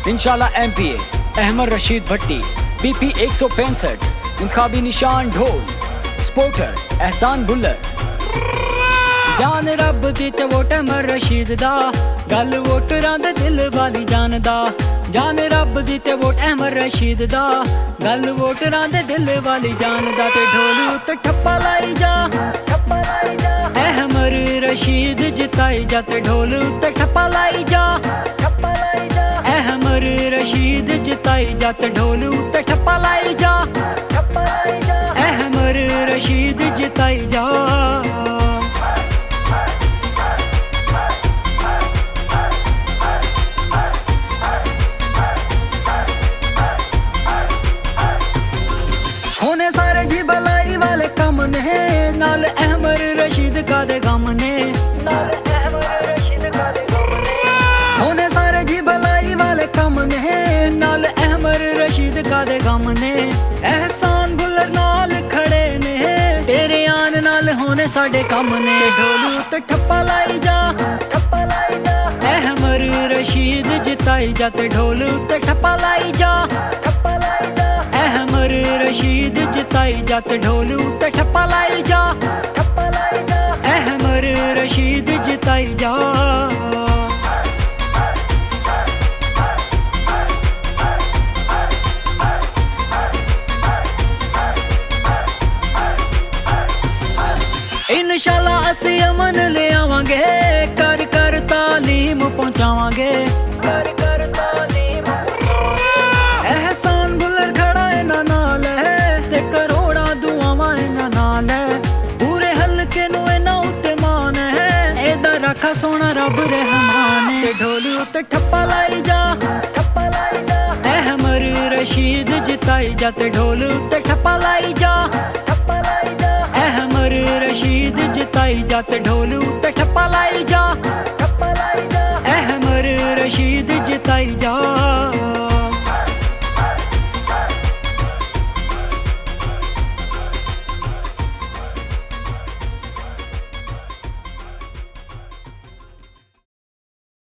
इंशाल्लाह MPA अहमद रशीद भट्टी, BP 165, इंतखाबी निशान ढोल, स्पोर्टर एहसान बुल्लर। जान रब दी ते वोट अहमद रशीद दा, गल वोटरां दे दिल वाली जानदा। जान रब दी ते वोट अहमद रशीद दा, गल वोटरां दे दिल वाली जानदा। ते ढोल उत्ते ठप्पा लाई जा, ठप्पा लाई जा, अहमद रशीद जिताई जा। ते ढोल उत्ते ठप्पा लाई जा, ठप्पा लाई जा, अहमद रशीद जिताई जा। ते ढोल उत्ते ठप्पा लाई जा, ठप्पा लाई जा, अहमद रशीद जिताई जा। होने सारे जी भलाई वाले कम ने, नाल अहमद रशीद का दे गम ने, नाल अहमद रशीद का दे गम ने। होने सारे जी भलाई वाले कम ने, नाल अहमद रशीद का दे गम ने। एहसान बुल्लर नाल खड़े ने, तेरे आन नाल होने साडे कम ने। ढोल उत्ते ठप्पा लाई जा, ठप्पा लाई जा, अहमद रशीद जिताई जा। ते ढोल उत्ते ठप्पा लाई जा, ठप्पा लाई जा, अहमद रशीद जिताई जा। ते ढोल उत्ते ठप्पा लाई जा, ठप्पा लाई जा, अहमद रशीद जिताई जा। इंशाल्लाह असी अमन ले आवांगे, कर कर तालीम पहुंचावांगे, कर कर तालीम पहुंचावांगे। एहसान बुल्लर खड़ा इन्हां नाल है, ते करोड़ा दुआवां इन्हां नाल है। पूरे हलके नूं इन्हां उत्ते मान है, एदा रखा सोना रब रहमान है। ते ढोल उत्ते ठप्पा लाई जा, ठप्पा लाई जा, अहमद रशीद जिताई जा। ते ढोल उत्ते ठप्पा लाई जा, ठप्पा लाई जा, अहमद रशीद जिताई जा। ते ढोल उत्ते ठप्पा लाई